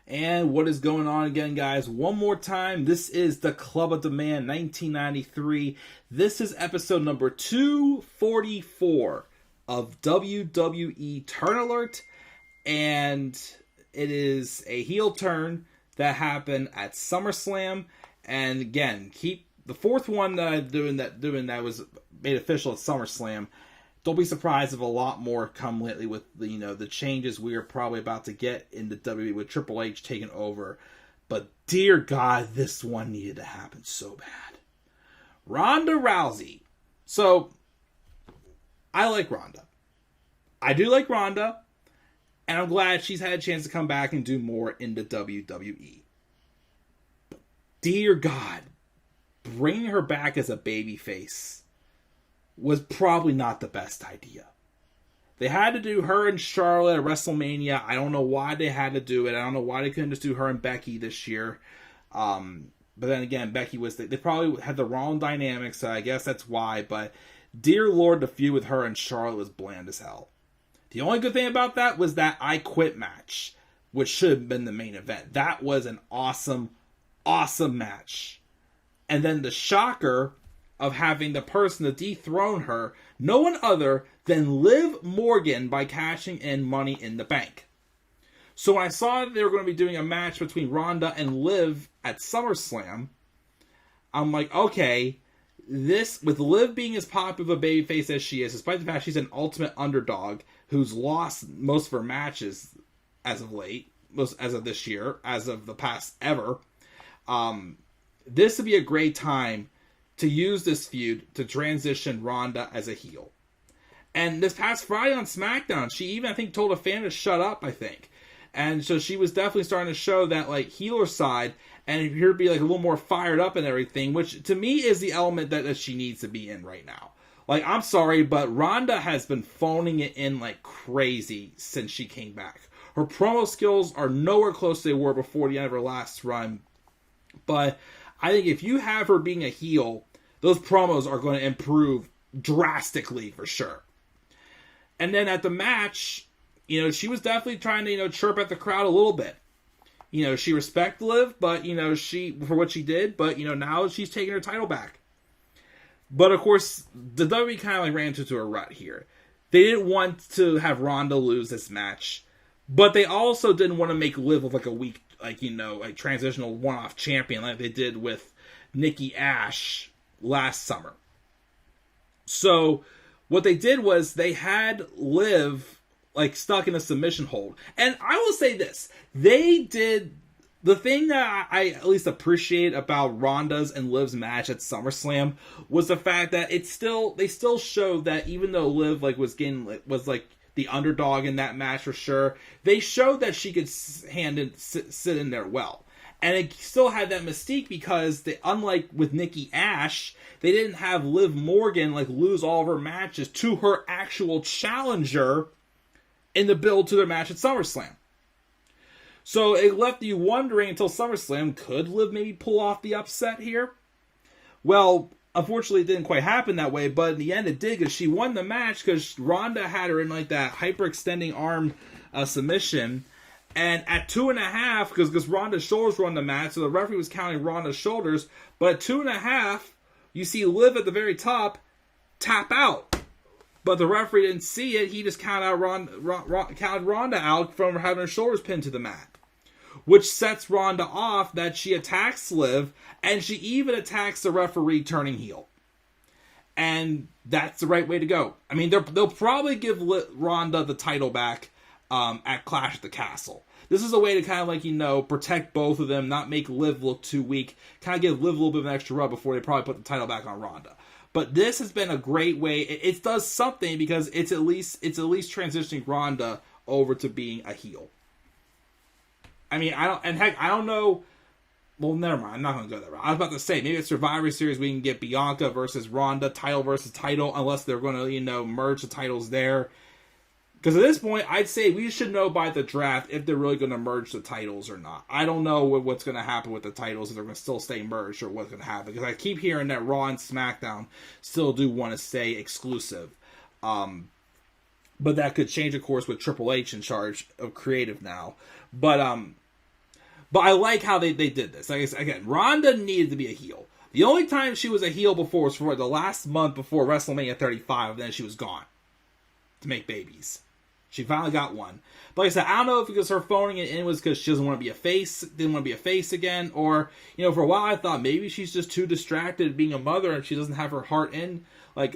And what is going on again, guys? One more time, this is the Club of Demand 1993. This is episode number 244 of WWE Turn Alert. And it is a heel turn that happened at Summerslam. And again, keep the fourth one that I'm doing that was made official at SummerSlam. Don't be surprised if a lot more come lately with the changes we are probably about to get in the WWE with Triple H taking over. But dear God, this one needed to happen so bad. Ronda Rousey. So, I like Ronda. I do like Ronda. And I'm glad she's had a chance to come back and do more in the WWE. But dear God, bringing her back as a babyface was probably not the best idea. They had to do her and Charlotte at WrestleMania. I don't know why they had to do it. I don't know why they couldn't just do her and Becky this year. But then again, Becky they probably had the wrong dynamics, so I guess that's why. But dear Lord, the feud with her and Charlotte was bland as hell. The only good thing about that was that I Quit match, which should have been the main event. That was an awesome, awesome match. And then the shocker of having the person to dethrone her, no one other than Liv Morgan by cashing in Money in the Bank. So when I saw that they were going to be doing a match between Ronda and Liv at SummerSlam, I'm like, okay, this, with Liv being as popular of a babyface as she is, despite the fact she's an ultimate underdog who's lost most of her matches as of late, as of this year, as of the past ever, this would be a great time to use this feud to transition Ronda as a heel. And this past Friday on SmackDown, she even, I think, told a fan to shut up, I think. And so she was definitely starting to show that, healer side, and here to be, a little more fired up and everything, which, to me, is the element that she needs to be in right now. I'm sorry, but Ronda has been phoning it in like crazy since she came back. Her promo skills are nowhere close to they were before the end of her last run. But I think if you have her being a heel, those promos are going to improve drastically for sure. And then at the match, she was definitely trying to, chirp at the crowd a little bit. She respected Liv, but, she, for what she did, but, now she's taking her title back. But of course, the WWE kind of ran into a rut here. They didn't want to have Ronda lose this match, but they also didn't want to make Liv look like a weak, transitional one-off champion like they did with Nikki Ash last summer. So what they did was they had Liv stuck in a submission hold. And I will say this, they did the thing that I at least appreciate about Ronda's and Liv's match at SummerSlam was the fact that they still showed that even though Liv was the underdog in that match for sure, they showed that she could sit in there well. And it still had that mystique because, unlike with Nikki Ash, they didn't have Liv Morgan lose all of her matches to her actual challenger in the build to their match at SummerSlam. So it left you wondering until SummerSlam, could Liv maybe pull off the upset here? Well, unfortunately it didn't quite happen that way, but in the end it did because she won the match because Ronda had her in that hyper-extending arm submission. And at 2.5, because Ronda's shoulders were on the mat, so the referee was counting Ronda's shoulders. But at 2.5, you see Liv at the very top tap out. But the referee didn't see it. He just counted Ronda out from having her shoulders pinned to the mat. Which sets Ronda off that she attacks Liv, and she even attacks the referee turning heel. And that's the right way to go. I mean, they'll probably give Ronda the title back at Clash at the Castle. This is a way to kind of protect both of them, not make Liv look too weak, kind of give Liv a little bit of an extra rub before they probably put the title back on Ronda. But this has been a great way. It does something because it's at least transitioning Ronda over to being a heel. I mean, I don't know. Well, never mind. I'm not going to go that route. I was about to say, maybe at Survivor Series we can get Bianca versus Ronda, title versus title, unless they're going to, merge the titles there. Because at this point, I'd say we should know by the draft if they're really going to merge the titles or not. I don't know what's going to happen with the titles, if they're going to still stay merged or what's going to happen. Because I keep hearing that Raw and SmackDown still do want to stay exclusive. But that could change, of course, with Triple H in charge of creative now. But But I like how they did this. Like I said, again, Ronda needed to be a heel. The only time she was a heel before was for the last month before WrestleMania 35, and then she was gone to make babies. She finally got one. But like I said, I don't know if because her phoning it in was because she doesn't want to be a face, didn't want to be a face again, or, you know, for a while I thought maybe she's just too distracted being a mother and she doesn't have her heart in like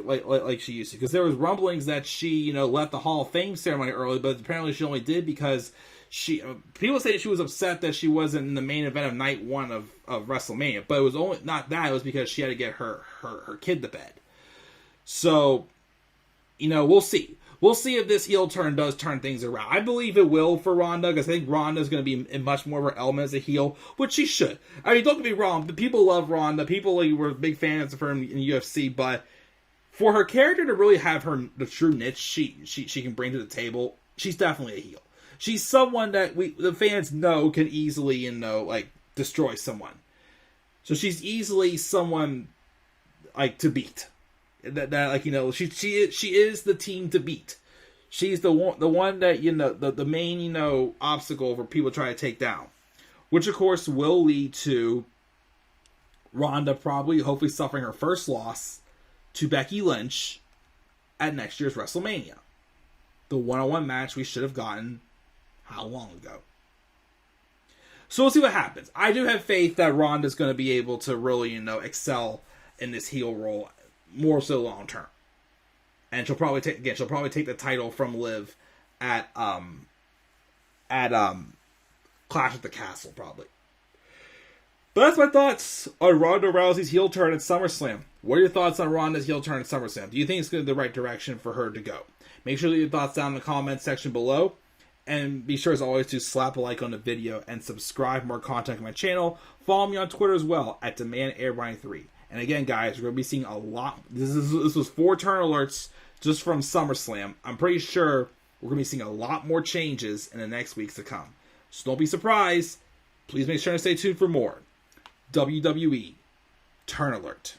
she used to. Because there was rumblings that she, you know, left the Hall of Fame ceremony early, but apparently she only did because people say she was upset that she wasn't in the main event of night one of WrestleMania. But it was only not that, it was because she had to get her kid to bed. So, you know, we'll see. We'll see if this heel turn does turn things around. I believe it will for Ronda, because I think Ronda's going to be in much more of her element as a heel, which she should. I mean, don't get me wrong, but people love Ronda. People were big fans of her in UFC, but for her character to really have the true niche she can bring to the table, she's definitely a heel. She's someone that the fans know can easily, you know, like, destroy someone. So she's easily someone, like, to beat. That like, you know, she is the team to beat. She's the one that, you know, the main, you know, obstacle for people try to take down, which of course will lead to Ronda probably hopefully suffering her first loss to Becky Lynch at next year's WrestleMania, the one-on-one match we should have gotten how long ago. So we'll see what happens. I do have faith that Ronda's going to be able to really, you know, excel in this heel role. More so long term, and she'll probably take the title from Liv at Clash at the Castle probably. But that's my thoughts on Ronda Rousey's heel turn at SummerSlam. What are your thoughts on Ronda's heel turn at SummerSlam? Do you think it's going the right direction for her to go? Make sure to leave your thoughts down in the comments section below, and be sure as always to slap a like on the video and subscribe for more content on my channel. Follow me on Twitter as well at DemandAir93. And again, guys, we're going to be seeing a lot. This was 4 turn alerts just from SummerSlam. I'm pretty sure we're going to be seeing a lot more changes in the next weeks to come. So don't be surprised. Please make sure to stay tuned for more WWE Turn Alert.